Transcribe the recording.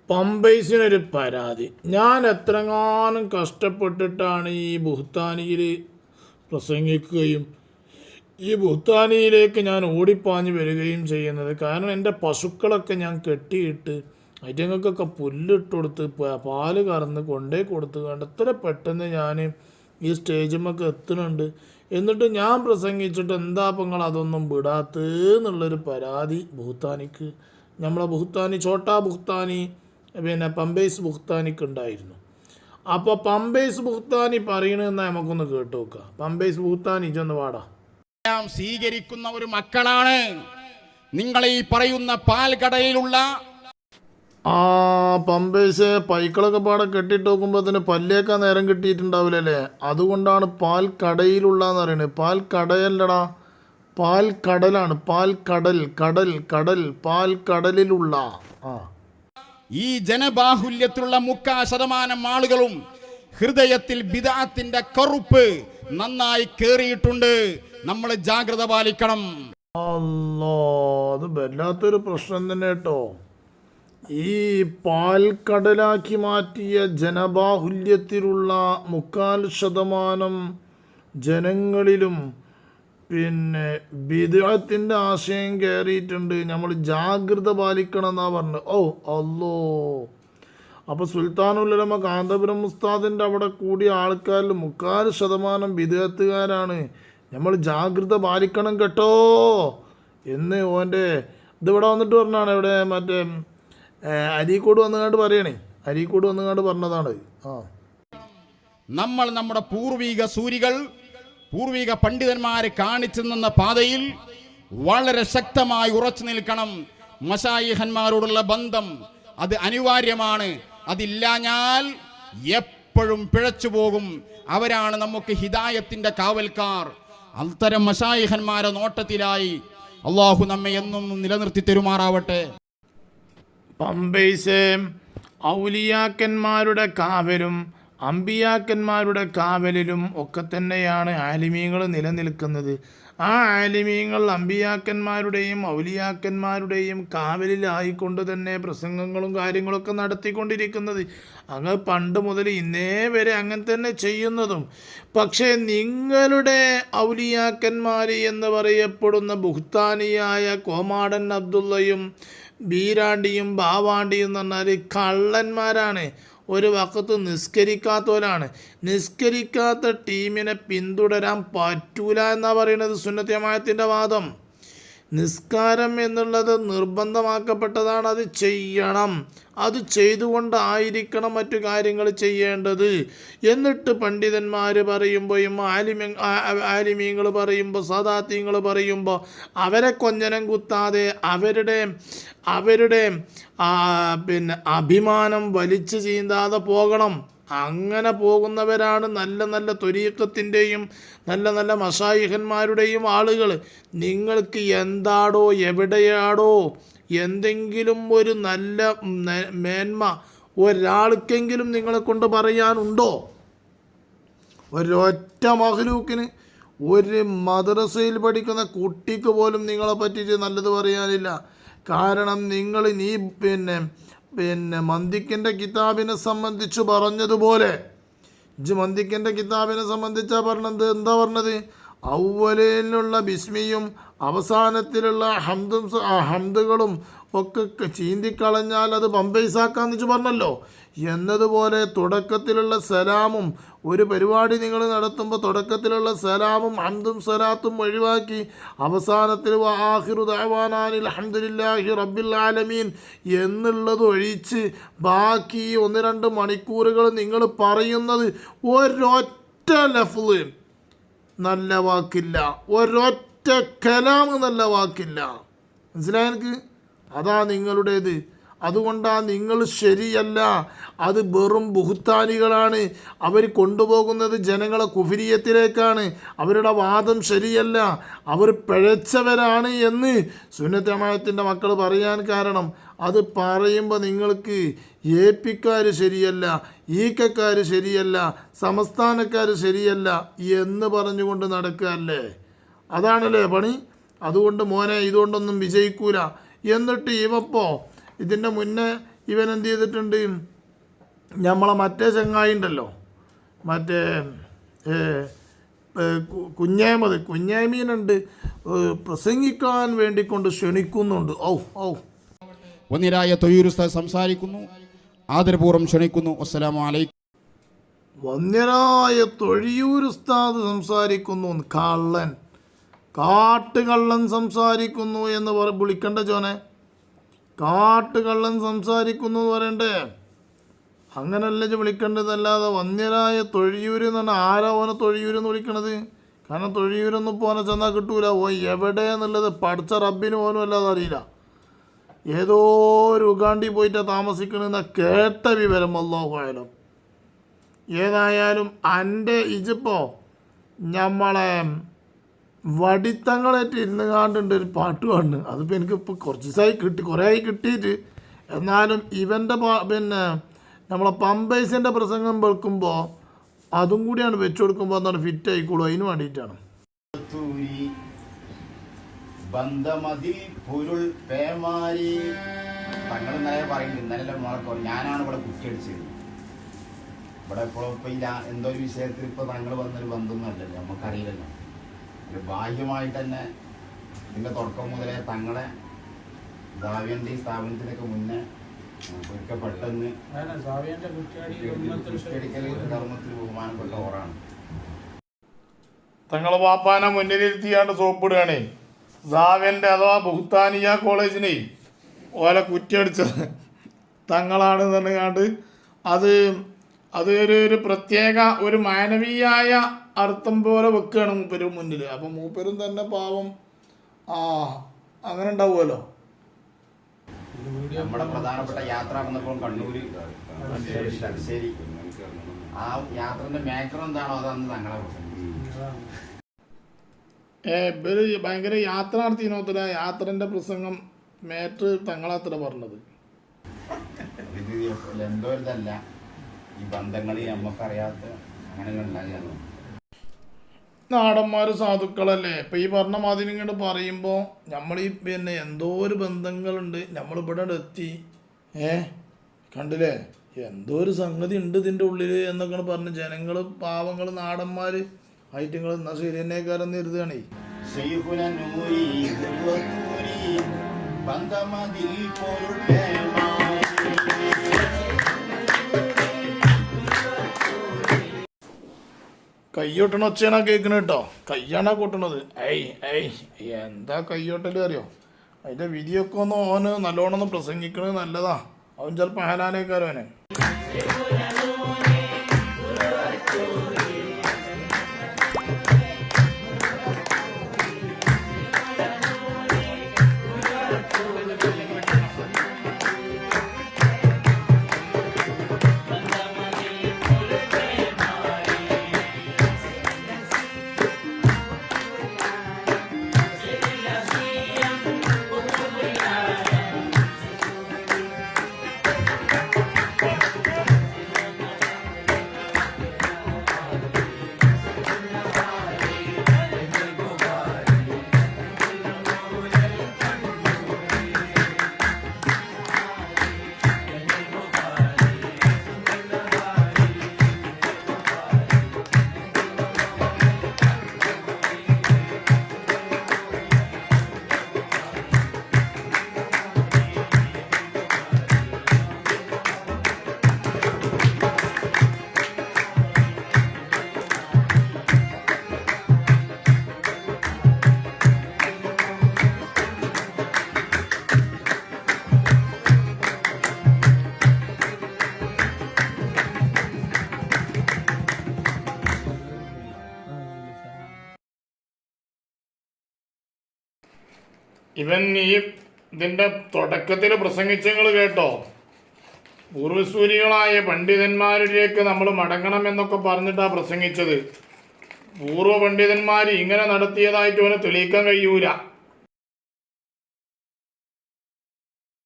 പമ്പൈസിനൊരു പരാതി. ഞാൻ എത്രങ്ങാനും കഷ്ടപ്പെട്ടിട്ടാണ് ഈ ബുഹ്താനിയിൽ പ്രസംഗിക്കുകയും ഈ ബുഹ്താനിയിലേക്ക് ഞാൻ ഓടിപ്പാഞ്ഞ് വരികയും ചെയ്യുന്നത്. കാരണം എൻ്റെ പശുക്കളൊക്കെ ഞാൻ കെട്ടിയിട്ട് അതിങ്ങൾക്കൊക്കെ പുല്ലിട്ട് കൊടുത്ത് പാല് കറന്ന് കൊണ്ടേ കൊടുത്ത് കണ്ട് എത്ര പെട്ടെന്ന് ഞാൻ ഈ സ്റ്റേജിമൊക്കെ എത്തുന്നുണ്ട്. എന്നിട്ട് ഞാൻ പ്രസംഗിച്ചിട്ട് എന്താ നിങ്ങൾ അതൊന്നും വിടാത്തെന്നുള്ളൊരു പരാതി ബുഹ്താനിക്ക്, നമ്മളെ ബുഹ്താനി ഛോട്ടാ ബുഹ്താനി പിന്നെ പമ്പൈസ് ബുഹ്താനിക്ക് ഉണ്ടായിരുന്നു. അപ്പോൾ പമ്പൈസ് ബുഹ്താനി പറയണെന്ന് നമുക്കൊന്ന് കേട്ടു നോക്കുക. പമ്പൈസ് ബുഹ്താനി ഇജൊന്ന് പാടാ. സ്വീകരിക്കുന്ന ഒരു മക്കളാണ് നിങ്ങൾ ഈ പറയുന്ന പാൽക്കടയിലുള്ള പമ്പൈസ് പൈക്കളൊക്കെ പാടെ കെട്ടിട്ട് നോക്കുമ്പോൾ അതിന് പല്ലേക്കാൻ നേരം കിട്ടിയിട്ടുണ്ടാവില്ലല്ലേ, അതുകൊണ്ടാണ് പാൽക്കടയിലുള്ളതെന്ന് പറയുന്നത്. പാൽക്കടയല്ലടാ, പാൽക്കടലാണ്. പാൽക്കടൽ, കടൽ, കടൽ, പാൽക്കടലിലുള്ള. ഈ ജനബാഹുല്യത്തിലുള്ള 3% ആളുകളും ഹൃദയത്തിൽ ബിദഅത്തിന്റെ കറുപ്പ് നന്നായി കേറിയിട്ടുണ്ട്. നമ്മൾ ജാഗ്രത പാലിക്കണം. അത് വല്ലാത്തൊരു പ്രശ്നം തന്നെ കേട്ടോ. ഈ പാൽക്കടലാക്കി മാറ്റിയ ജനബാഹുല്യത്തിലുള്ള 3% ജനങ്ങളിലും പിന്നെ ബിദ്അത്തിന്റെ ആശയം കയറിയിട്ടുണ്ട്. നമ്മൾ ജാഗ്രത പാലിക്കണം എന്നാ പറഞ്ഞത്. അല്ലോ, അപ്പോൾ സുൽത്താനുൽ ഉലമ കാന്തപുരം ഉസ്താദിൻ്റെ അവിടെ കൂടിയ ആൾക്കാരിൽ 3% ബിദ്അത്തുകാരാണ്. നമ്മൾ ജാഗ്രത പാലിക്കണം കേട്ടോ എന്ന് ഓൻ്റെ ഇതിവിടെ വന്നിട്ട് പറഞ്ഞാണ്. ഇവിടെ മറ്റേ അരീക്കോട് വന്നുകൊണ്ട് പറയണേ, അരീക്കോട് വന്നുകൊണ്ട് പറഞ്ഞതാണ്. നമ്മൾ നമ്മുടെ പൂർവിക പണ്ഡിതന്മാരെ കാണിച്ചു നിന്ന പാതയിൽ വളരെ ശക്തമായി ഉറച്ചു നിൽക്കണം. മശായിഖന്മാരോടുള്ള ബന്ധം അത് അനിവാര്യമാണ്. അതില്ലാഞ്ഞാൽ എപ്പോഴും പിഴച്ചു പോകും. അവരാണ് നമുക്ക് ഹിദായത്തിന്റെ കാവൽക്കാർ. അത്തരം മശായിഖന്മാരെ നോട്ടത്തിലായി അള്ളാഹു നമ്മെ എന്നും നിലനിർത്തി തെരുമാറാവട്ടെ. പമ്പൈസ് ഔലിയാക്കന്മാരുടെ കാവലും അമ്പിയാക്കന്മാരുടെ കാവലിലും ഒക്കെ തന്നെയാണ് ആലിമീങ്ങൾ നിലനിൽക്കുന്നത്. ആ ആലിമീങ്ങൾ അമ്പിയാക്കന്മാരുടെയും ഔലിയാക്കന്മാരുടെയും കാവലിലായിക്കൊണ്ട് തന്നെ പ്രസംഗങ്ങളും കാര്യങ്ങളൊക്കെ നടത്തിക്കൊണ്ടിരിക്കുന്നത്. അങ്ങ് പണ്ട് മുതൽ ഇന്നേ വരെ അങ്ങനെ തന്നെ ചെയ്യുന്നതും. പക്ഷേ നിങ്ങളുടെ ഔലിയാക്കന്മാർ എന്ന് പറയപ്പെടുന്ന ബുഹ്താനിയായ കോമാടൻ അബ്ദുള്ളയും ബീരാണ്ടിയും ബാവാണ്ടിയും എന്ന് പറഞ്ഞാൽ കള്ളന്മാരാണ്. ഒരു വക്കത്ത് നിസ്കരിക്കാത്തവരാണ്. നിസ്കരിക്കാത്ത ടീമിനെ പിന്തുടരാൻ പറ്റൂല എന്നാണ് പറയുന്നത് സുന്നത്ത് ജമാഅത്തിൻ്റെ വാദം. നിസ്കാരം എന്നുള്ളത് നിർബന്ധമാക്കപ്പെട്ടതാണ്. അത് ചെയ്യണം. അത് ചെയ്തുകൊണ്ടായിരിക്കണം മറ്റു കാര്യങ്ങൾ ചെയ്യേണ്ടത്. എന്നിട്ട് പണ്ഡിതന്മാർ പറയുമ്പോഴും ആലിമീങ്ങൾ പറയുമ്പോൾ സാദാത്യങ്ങൾ പറയുമ്പോൾ അവരെ കൊഞ്ഞനം കുത്താതെ അവരുടെ പിന്നെ അഭിമാനം വലിച്ചു ചീന്താതെ പോകണം. അങ്ങനെ പോകുന്നവരാണ് നല്ല നല്ല ത്വരീഖത്തിൻ്റെയും നല്ല നല്ല മശായിഖന്മാരുടെയും ആളുകൾ. നിങ്ങൾക്ക് എന്താടോ എവിടെയാടോ എന്തെങ്കിലും ഒരു നല്ല മേന്മ ഒരാൾക്കെങ്കിലും നിങ്ങളെ കൊണ്ട് പറയാനുണ്ടോ? ഒരൊറ്റ മഹ്ലൂക്കിന്, ഒരു മദ്രസയിൽ പഠിക്കുന്ന കുട്ടിക്ക് പോലും നിങ്ങളെ പറ്റിയിട്ട് നല്ലത് പറയാനില്ല. കാരണം നിങ്ങൾ പിന്നെ മന്ദിക്കിൻ്റെ കിതാബിനെ സംബന്ധിച്ച് പറഞ്ഞതുപോലെ മന്ദിക്കിൻ്റെ കിതാബിനെ സംബന്ധിച്ചാണ് പറഞ്ഞത്. എന്താ പറഞ്ഞത്? അവലിലുള്ള ബിസ്മിയും അവസാനത്തിലുള്ള ഹംദുകളും ഒക്കെ ചീന്തിക്കളഞ്ഞാൽ അത് പമ്പൈസാക്കാന്ന് വെച്ച് പറഞ്ഞല്ലോ. എന്നതുപോലെ തുടക്കത്തിലുള്ള സലാമും, ഒരു പരിപാടി നിങ്ങൾ നടത്തുമ്പോൾ തുടക്കത്തിലുള്ള സലാമും ഹംദും സലാത്തും ഒഴിവാക്കി അവസാനത്തിൽ ആഖിറു ദഅവാനാനിൽ അൽഹംദുലില്ലാഹി റബ്ബിൽ ആലമീൻ എന്നുള്ളത് ഒഴിച്ച് ബാക്കി 1-2 മണിക്കൂറുകൾ നിങ്ങൾ പറയുന്നത് ഒരൊറ്റ ലഫ്ള് നല്ല വാക്കില്ല, ഒരൊറ്റ കലാം നല്ല വാക്കില്ല. മനസ്സിലായ എനിക്ക്? അതാ നിങ്ങളുടേത്. അതുകൊണ്ടാണ് നിങ്ങൾ ശരിയല്ല. അത് വെറും ബുഹ്താനികളാണ്. അവർ കൊണ്ടുപോകുന്നത് ജനങ്ങളെ കുഫ്രിയത്തിലേക്കാണ്. അവരുടെ വാദം ശരിയല്ല, അവർ പിഴച്ചവരാണ് എന്ന് സുന്നത്ത് ജമാഅത്തിൻ്റെ മക്കൾ പറയാൻ കാരണം അത് പറയുമ്പോൾ നിങ്ങൾക്ക് ഏപ്പിക്കാർ ശരിയല്ല, ഈക്കക്കാർ ശരിയല്ല, സംസ്ഥാനക്കാർ ശരിയല്ല എന്ന് പറഞ്ഞുകൊണ്ട് നടക്കുകയല്ലേ. അതാണല്ലേ പണി. അതുകൊണ്ട് മോനെ ഇതുകൊണ്ടൊന്നും വിജയിക്കൂല. എന്നിട്ട് ഇവപ്പോൾ ഇതിൻ്റെ മുന്നേ ഇവൻ എന്ത് ചെയ്തിട്ടുണ്ട്, നമ്മളെ മറ്റേ ചങ്ങായി ഉണ്ടല്ലോ, മറ്റേ കുഞ്ഞാമീനുണ്ട്, പ്രസംഗിക്കാൻ വേണ്ടിക്കൊണ്ട് ക്ഷണിക്കുന്നുണ്ട്. വന്നിരായ തൊയ്യൂർ ഉസ്താദ് സംസാരിക്കുന്നു, ആദരപൂർവ്വം ക്ഷണിക്കുന്നു. അസ്സലാമു അലൈക്കും. വന്യരായ തൊഴിയൂർ ഉസ്താദ് സംസാരിക്കുന്നു. കള്ളൻ, കാട്ടുകള്ളൻ സംസാരിക്കുന്നു എന്ന് വിളിക്കണ്ട ചോനെ, കാട്ടുകള്ളൻ സംസാരിക്കുന്നു എന്ന് പറയണ്ടേ, അങ്ങനല്ല വിളിക്കേണ്ടതല്ലാതെ വന്യരായ തൊഴിയൂർ എന്ന് പറഞ്ഞാൽ ആരാ ഓനെ തൊഴിയൂരെന്ന് വിളിക്കണത്? കാരണം തൊഴിയൂരൊന്നും പോനെ ചെന്നാൽ കിട്ടൂല. എവിടെ എന്നുള്ളത് പഠിച്ച റബ്ബിന് പോലും അല്ലാതെ അറിയില്ല. ഏതോ ഒരു ഉഗാണ്ടി പോയിട്ടാണ് താമസിക്കണമെന്ന കേട്ട വിവരം. അല്ലാഹു അഅലം. ഏതായാലും എൻ്റെ ഇജിപ്പോൾ നമ്മളെ വടിത്തങ്ങളായിട്ട് ഇരുന്ന് കാണ്ടുണ്ട് ഒരു പാട്ട് പാടുന്നു. അതിപ്പോൾ എനിക്കിപ്പോൾ കുറച്ച് ദിവസമായി കുറേ ആയി കിട്ടിയിട്ട്, എന്നാലും ഇവൻ്റെ പിന്നെ നമ്മളെ പമ്പേഴ്സിൻ്റെ പ്രസംഗം വെക്കുമ്പോൾ അതും കൂടിയാണ് വെച്ചു കൊടുക്കുമ്പോൾ എന്താണ് ഫിറ്റ് ആയിക്കോളൂ, അതിന് വേണ്ടിയിട്ടാണ്. ബന്ധമതിൽ പൊരുൾ പേമാരി തങ്ങൾ ഇന്നലെ പറയുന്നത്, ഇന്നലെ മോളെ ഞാനാണ് ഇവിടെ കുറ്റിയടിച്ചത്. ഇവിടെ എപ്പോഴും ഇപ്പം എന്തോ ഒരു വിഷയത്തിൽ ഇപ്പോൾ തങ്ങൾ വന്നൊരു ബന്ധമൊന്നുമല്ലല്ലോ, നമുക്കറിയില്ലല്ലോ. ഒരു ബാഹ്യമായിട്ട് തന്നെ ഇതിൻ്റെ തുടക്കം മുതലേ തങ്ങളെ ദാവ്യൻ്റെ ഈ സ്ഥാപനത്തിനൊക്കെ മുന്നേ ഒരിക്കൽ പെട്ടെന്ന് കുറ്റിയടിക്കൽ ധർമ്മത്തിൽ ബഹുമാനപ്പെട്ട ഓറാണ്. തങ്ങളെ വാപ്പാനെ മുന്നിലിരുത്തിയാണ്ട് സോപ്പിടുകയാണേ. സാവ്യൻ്റെ അഥവാ ബുഹ്താനിയ കോളേജിനെ ഓലെ കുറ്റിയടിച്ചത് തങ്ങളാണ് പറഞ്ഞാണ്ട് അത് ഒരു പ്രത്യേക ഒരു മാനവീയായ അർത്ഥം പോലെ വെക്കുകയാണ് മൂപ്പര് മുന്നിൽ. അപ്പം മൂപ്പരും തന്നെ പാവം അങ്ങനെ ഉണ്ടാവുമല്ലോ. നമ്മുടെ പ്രധാനപ്പെട്ട യാത്ര നടന്നപ്പോൾ കണ്ണൂര് ശരി, ആ യാത്രന്റെ മേറ്റർ എന്താണോ അതാണ് തങ്ങളെ ഇവര് ഭയങ്കര യാത്ര നടത്തിനോത്തില്ല. യാത്രന്റെ പ്രസംഗം മേറ്റർ തങ്ങളാത്ര പറഞ്ഞത്. എന്തോ ഇതല്ല, ഈ ബന്ധങ്ങളിൽ നമുക്കറിയാത്ത അങ്ങനെയുള്ള ഉണ്ടാകുന്നു. നാടന്മാർ സാധുക്കളല്ലേ. ഇപ്പം ഈ പറഞ്ഞ മാതിരി ഇങ്ങോട്ട് പറയുമ്പോൾ നമ്മൾ ഈ പിന്നെ എന്തോ ഒരു ബന്ധങ്ങളുണ്ട്, നമ്മളിവിടെ എത്തി കണ്ടില്ലേ എന്തോ ഒരു സംഗതി ഉണ്ട് ഇതിൻ്റെ ഉള്ളിൽ എന്നൊക്കെയാണ് പറഞ്ഞ് ജനങ്ങൾ പാവങ്ങൾ നാടന്മാർ ഐറ്റങ്ങൾ എന്നാൽ ശരി തന്നെക്കാരെന്ന് കരുതുകയാണേ. കയ്യൊട്ടണ ഒച്ചയാണാ കേൾക്കണ കേട്ടോ, കയ്യാണാ കൊട്ടണത്. എന്താ കയ്യോട്ടല് അറിയോ? അതിൻ്റെ വിധിയൊക്കെ ഒന്ന് ഓന് നല്ലോണം ഒന്ന് പ്രസംഗിക്കണത് നല്ലതാ. അവൻ ചിലപ്പോൾ ഹലാനേക്കാരോ അവനെ. ഇവൻ ഈ ഇതിൻ്റെ തുടക്കത്തിൽ പ്രസംഗിച്ചങ്ങൾ കേട്ടോ, പൂർവസൂരികളായ പണ്ഡിതന്മാരിലേക്ക് നമ്മൾ മടങ്ങണമെന്നൊക്കെ പറഞ്ഞിട്ടാണ് പ്രസംഗിച്ചത്. പൂർവ്വ പണ്ഡിതന്മാർ ഇങ്ങനെ നടത്തിയതായിട്ട് അവനെ തെളിയിക്കാൻ കഴിയൂല.